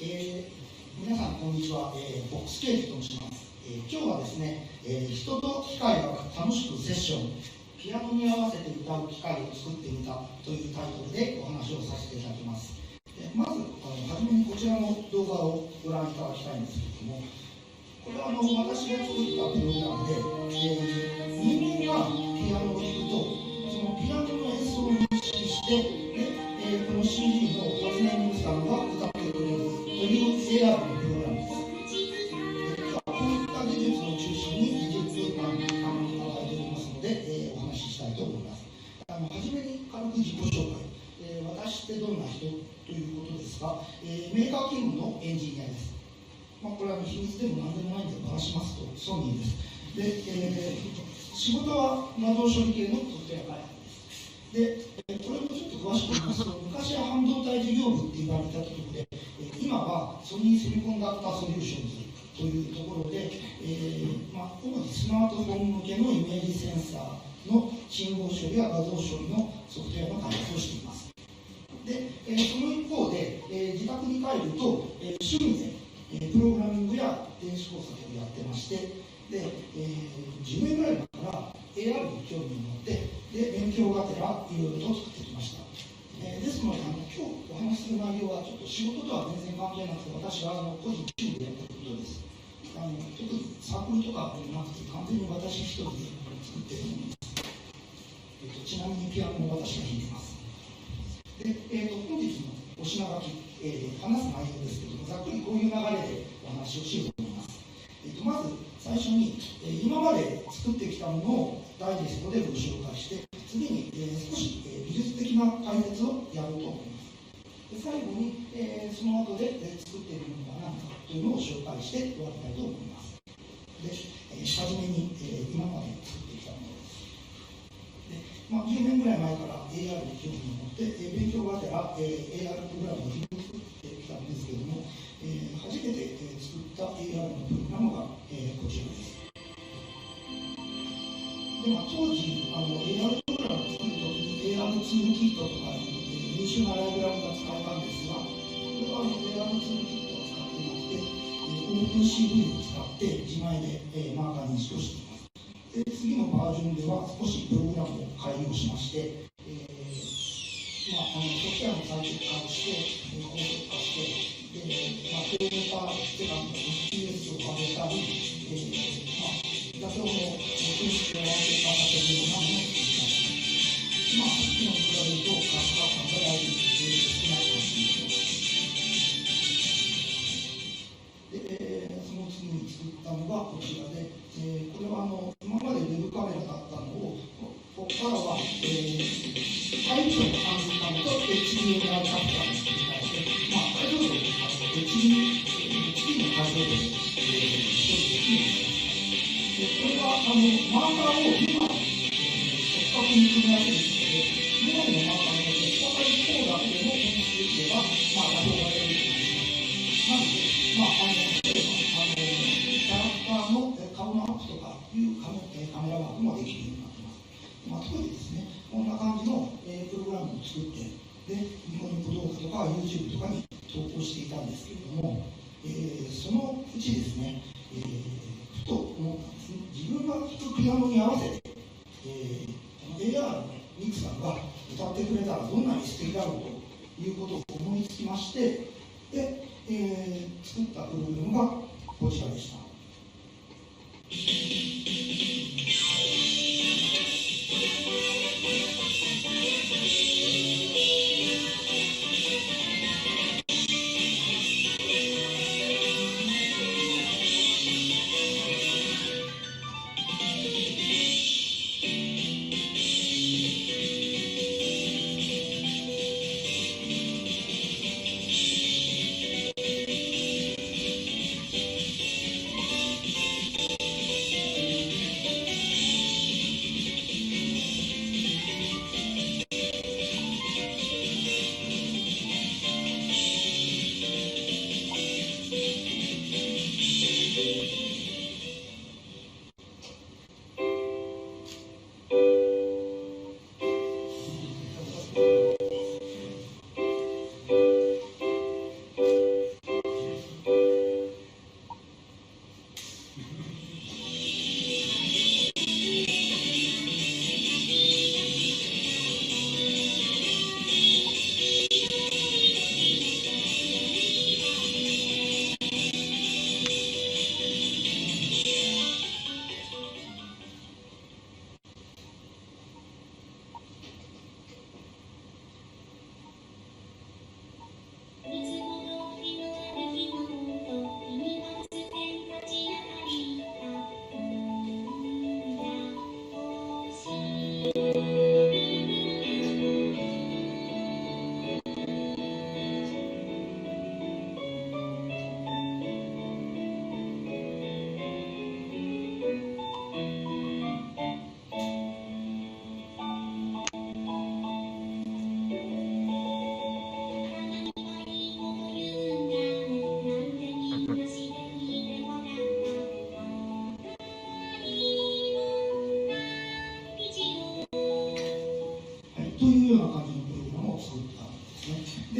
皆さんこんにちは、ボックスケーキと申します。今日はですね、人と機械が楽しくセッション、ピアノに合わせて歌う機械を作ってみたというタイトルでお話をさせていただきます。まずはじめにこちらの動画をご覧いただきたいんですけれども、これは私が作ったプログラムで、人間がピアノを弾くと、そのピアノの演奏を認識して、この CD の初音ミクさんが歌ってくれるという AR のプログラムです。こういった技術を中心に20分間いただいておりますので、お話ししたいと思います。はじめに軽く自己紹介、私ってどんな人ということですが、メーカー勤務のエンジニアです。これは秘密でも何でもないんでばらしますとソニーです。で、仕事は画像処理系のソフトウェア開発です。で、これもちょっと詳しく言いますと、昔は半導体事業部って言われたところで、今はソニーセミコンダクターソリューションズというところで、主にスマートフォン向けのイメージセンサーの信号処理や画像処理のソフトウェアの開発をしています。で、その一方で、自宅に帰ると、趣味でプログラミングや電子工作をやってまして、で、10年ぐらい前から AR に興味を持って、で、勉強がてらいろいろと作ってきました。ですので、今日お話しする内容はちょっと仕事とは全然関係なくて、私は個人趣味でやったことです。特にサークルとかでなくて、完全に私一人で作っているものです。ちなみにピアノも私が弾いています。で、本日のお品書き、話す内容ですけれども、ざっくりこういう流れでお話をしようと思います。まず最初に、今まで作ってきたものをダイジェストでご紹介して、次に、少し、美術的な解説をやろうと思います。で、最後に、その後で、作っているものは何かというのを紹介して終わりたいと思います。で、初めに、今まで作ってきたものです。10年ぐらい前から AR に興味を持って、勉強がてら、AR プログラムを作ってきたんですけれども、初めて、作った AR のプログラムが、こちらです。で、当時AR プログラムを作るときに AR ツールキットとかいう、優秀なライブラリが使えたんですが、これはAR ツールキットを使っていなくて、OpenCV を使って自前で、マーカー認識をしています。で、次のバージョンでは少しプログラムを改良しまして、ソフトウェアの最適化をして、高速化して、ペーパーセカンドの FPS を上げたり、画像の品質を安定化させるようなものを作りました。昨日に比べると可視化感がだいぶ少なくなっています。で、その次に作ったのがこちらで、これは今までウェブカメラだったのを、ここからは、解像度の短時間と HDMI カプターに繰り返して、解像度をHD の解像度に処理できるようになります。で、これはマーカーを2枚、直角に組み合わせることで、2枚のマーカーの突破一方だけでも検出できれば、画像が出るということです。なので、例えば、キャラクターの顔のアップとかいうカメラワークもできるようになっています。特にですね、こんな感じの、プログラムを作って、で、ニコニコ動画とか YouTube とかに投稿していたんですけれども、そのうちですね、ふと思ったんですね。自分が弾くピアノに合わせて、AR のミクさんが歌ってくれたらどんなに素敵だろうということを思いつきまして、で、作ったプログラムがこちらでした。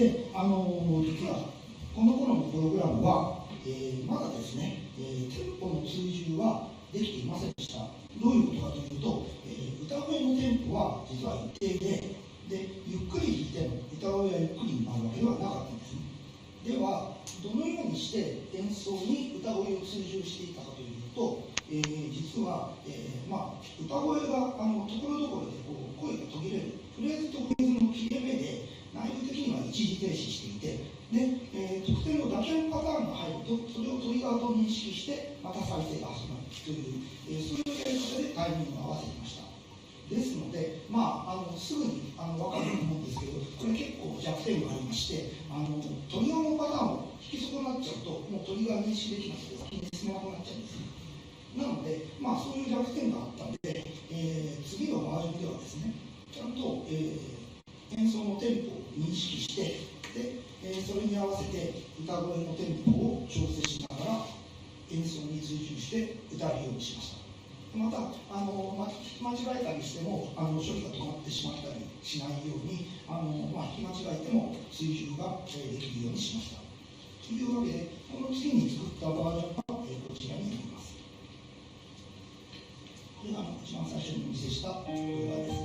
で、実はこの頃のプログラムは、まだですね、テンポの追従はできていませんでした。どういうことかというと、歌声のテンポは実は一定で、ゆっくり弾いても歌声はゆっくりになるわけではなかったんですね。では、どのようにして演奏に歌声を追従していたかというと、実は、歌声がところどころで声が途切れる、フレーズとフレーズの切れ目で内部的には一時停止していて、特定の打鍵パターンが入ると、それをトリガーと認識して、また再生が始まるという、そういうやり方でタイミングを合わせていました。ですので、すぐに分かると思うんですけど、これ結構弱点がありまして、トリガーのパターンを引き損なっちゃうと、もうトリガー認識できなくて先に進めなくなっちゃうんですね。なので、そういう弱点があったので、次のバージョンではですね、ちゃんと、演奏のテンポを認識して、それに合わせて歌声のテンポを調整しながら演奏に追従して歌えるようにしました。また、聞き間違えたりしても、処理が止まってしまったりしないように、聞き間違えても追従が、できるようにしました。というわけで、この次に作ったバージョンが、こちらになります。これが一番最初にお見せした動画です。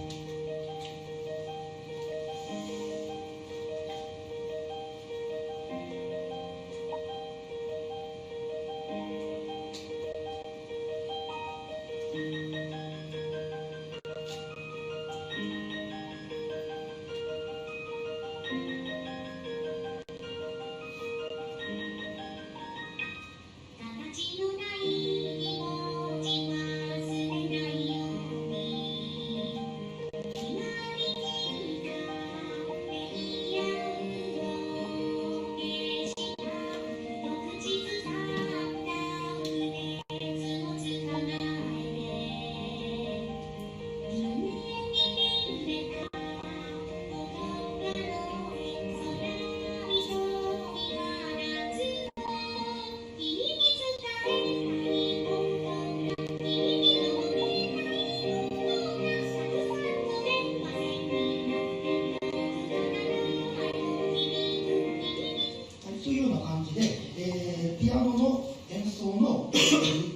ピアノの演奏のゆっ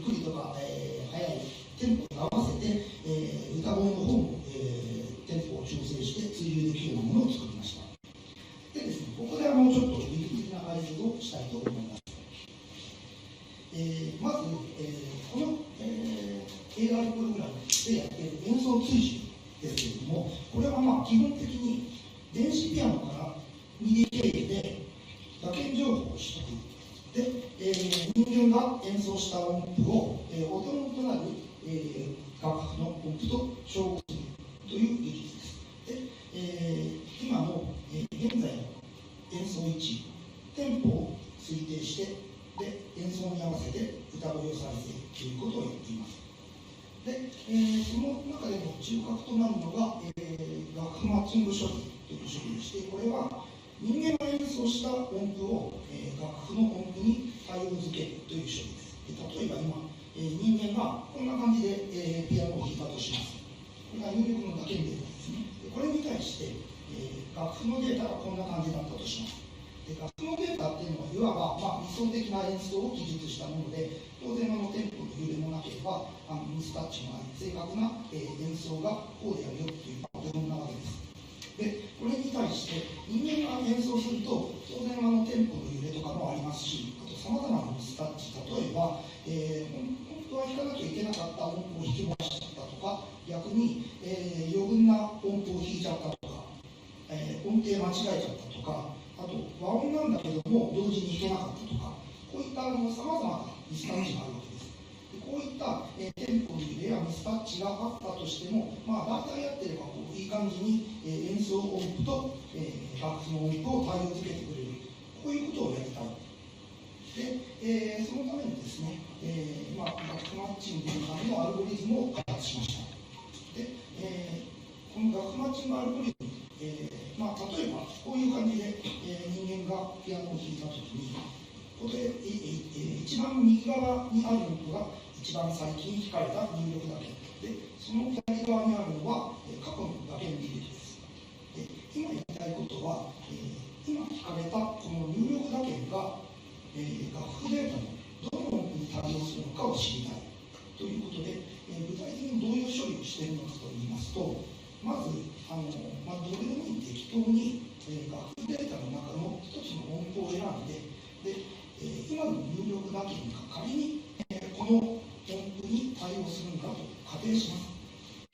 くりとか、速いテンポに合わせて、歌声の方も、テンポを調整して追従できるようなものを作りました。でですね、ここでちょっと技術的な解説をしたいと思います。まず、この、AR プログラムでやっている演奏追従ですけれども、これは基本的に電子ピアノからミディ経由で打鍵情報を取得で、人間が演奏した音符を、音のとなる、楽譜の音符と照合するという技術です。で、今の、現在の演奏位置、テンポを推定して、演奏に合わせて歌声を再生ということをやっています。で、その中でも中核となるのが、楽譜マッチング処理という処理でして、これは人間が演奏した音符を、楽譜の音符に対応づけるという処理です。例えば今、人間がこんな感じで、ピアノを弾いたとします。これが入力の打鍵データですね。これに対して、楽譜のデータがこんな感じだったとします。楽譜のデータっていうのは、いわば、理想的な演奏を記述したもので、当然テンポの揺れもなければ、ミスタッチもあり、正確な、演奏がこうであるよという、お手本なわけです。で、これに対して人間が演奏すると当然テンポの揺れとかもありますし、あとさまざまなミスタッチ、例えば、本当は弾かなきゃいけなかった音符を弾き回しちゃったとか、逆に、余分な音符を弾いちゃったとか、音程間違えちゃったとか、あと和音なんだけども同時に弾けなかったとか、こういったさまざまなミスタッチがあるわけです。こういった、テンポの揺れやミスタッチがあったとしても、大体やってればいい感じに、演奏音符と、楽譜の音符を対応づけてくれる、こういうことをやりたい。で、そのためにですね、楽譜マッチングのためのアルゴリズムを開発しました。で、この楽譜マッチングアルゴリズム、例えばこういう感じで、人間がピアノを弾いたときに、ここで、一番右側にある音符が一番最近弾かれた入力打鍵で、その左側にあるのは、過去の打鍵履歴です。で、今やりたいことは、今弾が、楽譜データのどの音符に対応するのかを知りたいということで、具体的にどういう処理をしているのかといいますと、まずどれでもいい適当に、楽譜データの中の一つの音符を選んで、今の入力だけに仮に、この音符に対応するんだと仮定します。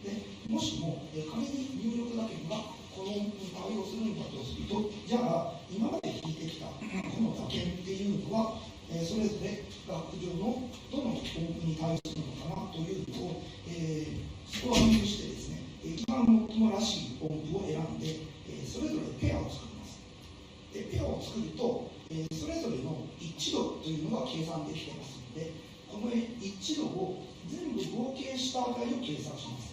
でもしも、仮に入力だけがこの音符に対応するんだとすると、じゃあ今まで弾いてきたこの打鍵っていうのは、それぞれ楽譜上のどの音符に対応するのかなというのを、スコアリングしてですね、一番最もらしい音符を選んで、それぞれペアを作ります。でペアを作ると、それぞれの一致度というのが計算できていますので、この一致度を全部合計した値を計算します。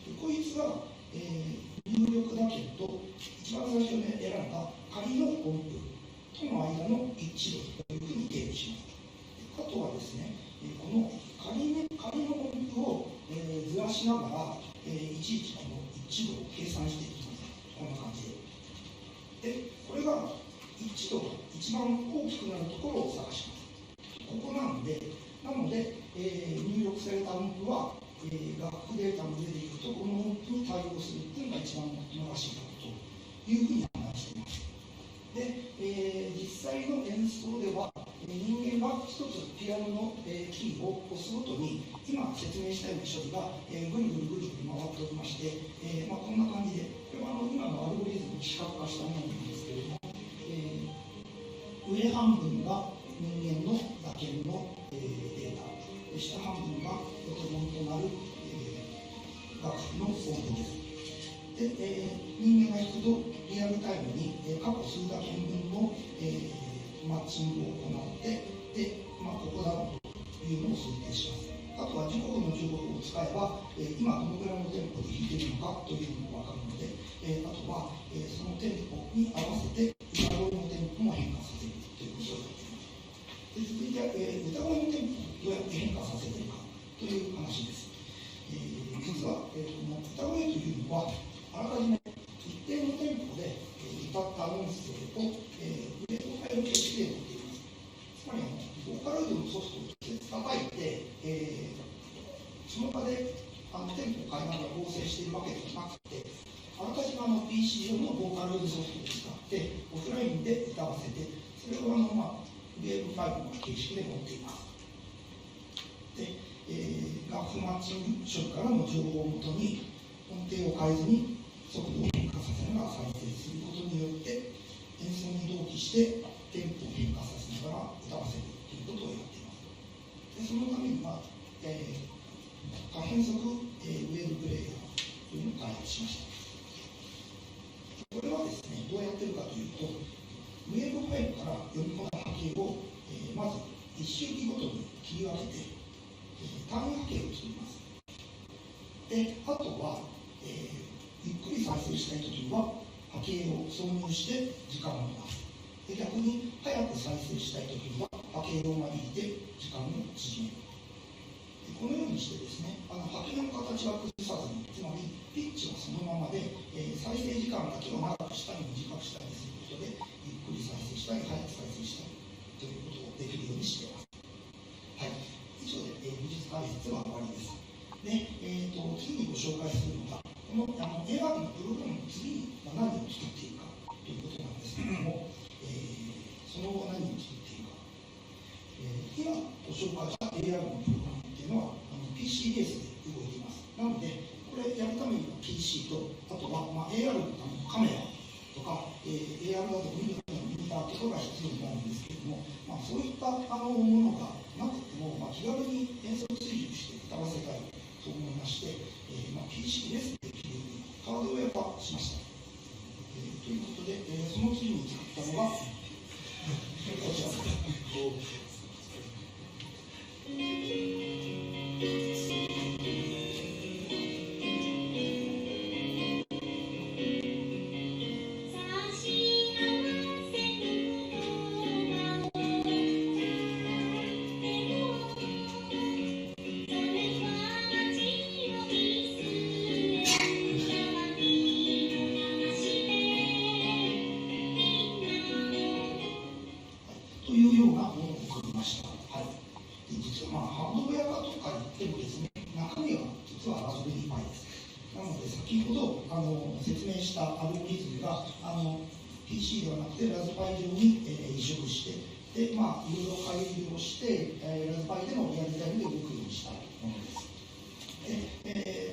でこいつが、入力打鍵と一番最初に選んだ仮の音符との間の一致度というふうに定義します。あとはですね、この仮の音符を、ずらしながら、いちいちこの一致度を計算していきます。こんな感じで。で、これが一致度が一番大きくなるところを探します。ここなので、入力された音符は、楽譜データの上でいくと、この音符に対応するというのが一番最もらしいだろうというふうに判断しています。で、実際の演奏では、人間が一つピアノの、キーを押すごとに、今説明したような処理が、ぐるぐる回っておりまして、こんな感じで、これは今のアルゴリズムを視覚化したものなんですけれども、上半分が人間の打鍵の、データ、下半分が元となる、楽譜の音符です。で、人間が弾くとリアルタイムに、過去数打鍵分の、マッチングを行って、で、ここだろうというのを推定します。あとは時刻の15分を使えば、今どのぐらいのテンポで弾いているのかというのが分かるので、あとは、そのテンポに合わせて歌声のテンポも変化させるということをやっています。で続いて、歌声のテンポをどうやって変化させているかという話です。実は、この歌声というのは、あらかじめ一定のテンポで、歌った音声を、ウェーブファイル形式で持っています。つまりボーカロイドのソフトを直接叩いて、その場でテンポを変えながら合成しているわけではなくて、あらかじめPC 用のボーカロイドソフトを使ってオフラインで歌わせて、それをウェーブファイルの形式で持っています。で、楽譜マッチング処理からの情報をもとに音程を変えずに速度を変化させながら再生することによって演奏に同期してテンポを変化させながら歌わせるということをやっています。でそのためには、可変速、ウェーブプレイヤーというのを開発しました。これはですね、どうやってるかというと、ウェーブファイルから読み込んだ波形を、まず一周期ごとに切り分けて、単位波形を作ります。で、あとは、ゆっくり再生したいときには波形を挿入して時間を伸ばす。で、逆に早く再生したいときには波形を間引いて時間を縮める。でこのようにしてですね、波形の形は崩さずに、つまりピッチはそのままで、再生時間だけを長くしたり短くしたりすることで、ゆっくり再生したり早く再生したりということをできるようにしています。はい、以上で、技術解説は終わりです。で、次にご紹介するのが、このAR のプログラムの次に何を作っていくかということなんですけれども、その後何を作っていくか。今ご紹介した AR のプログラムっていうのはPC ベースで動いています。なので、これやるためには PC と、あとは、AR のカメラとか、AR だとミニターとかが必要になるんですけれども、そういったものがなくても、気軽に演奏追従して歌わせたいと思いまして、PC ベースでできるようにハードウェア化しました。ということで、その次に作ったのが、こちらです。とようなものを作りました。はい、で実はハードウェアとか言ってもですね、中身は実はラズベリーパイです。なので、先ほど説明したアルゴリズムがPC ではなくてラズパイ上に、移植して、でいろいろ改良して、ラズパイでのリアルタイムで動くようにしたものです。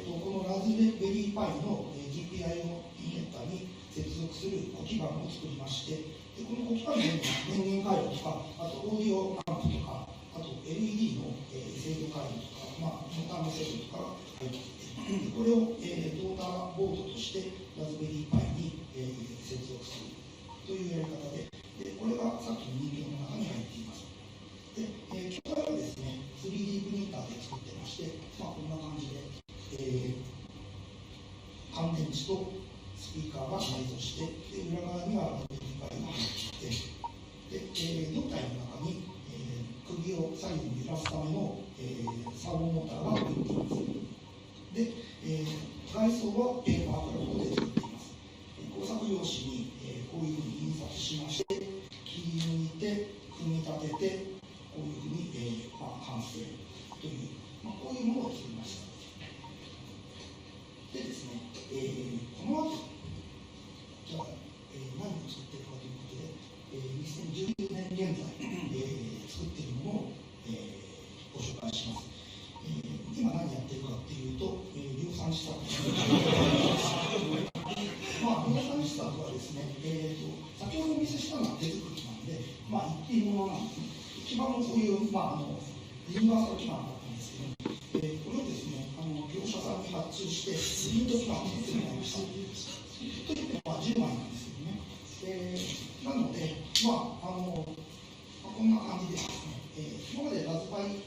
このラズベリーパイの GPIO インヘッダーに接続する子基板を作りまして、でこの子基板に電源回路とか、あとオーディオアンプとか、あと LED の、制御回路とか、モーターの制御とかが入っていて、これを、トーターボードとしてラズベリーパイに、接続するというやり方で、これがさっきの人形の中に入っています。で、筐体はですね、3D プリンターで作ってまして、こんな感じで、乾電池とスピーカーが内蔵して、で裏側にはラズベリーパイが入っていて、胴体の中に、首を左右に揺らすための、サーボモーターが入っています。で、外装はペーパークラフトで作っています。工作用紙に、こういうふうに印刷しまして、切り抜いて、組み立てて、こういうふうに、完成という、こういうものを作りました。でですね、この後、じゃあ、何を作っているかということで、2019年現在、作っているものを、ご紹介します。今何やってるかっていうと、量産試作。量産試作はですね、先ほどお見せしたのは手作りなんで、一品物なんですね。基板もこういう、ユニバーサル基板だったんですけど、これをですね、業者さんに発注して、ウィンドウ基板を作ってもらいました。といっても、10枚なんですけどね。なので、こんな感じでですね、今までラズパイ、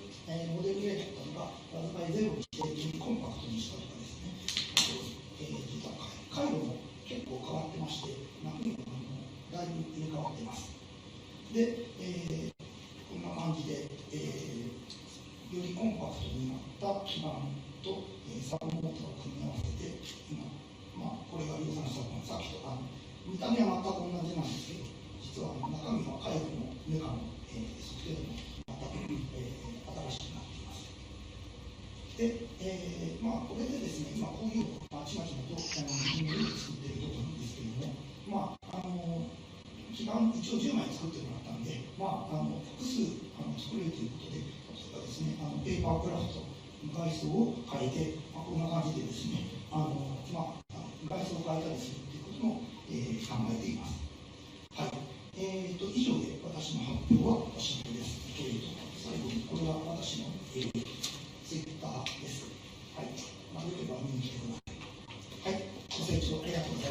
モデル A だったのが、ラズパイゼロにして、よりコンパクトにしたとかですね、実は回路も結構変わってまして、中身もだいぶ入れ替わってます。で、こんな感じで、よりコンパクトになった基板と、サーボモーターを組み合わせて、今、これが量産したもの、さっきと見た目は全く同じなんですけど、実は中身は回路もメカも、測定も全く、新しくなっています。で、これでですね、今こういうちまちまと作っているところなんですけれども、基板一応10枚作ってもらったんで、複数作れるということで、例えばですね、ペーパークラフト、外装を変えて、こんな感じでですね、外装を変えたりするということも、考えています。はい。以上で私の発表はおしまいです。最後にこれは私の、ツイッターです。はい。よければ見に来てください。はい。ご清聴ありがとうございました。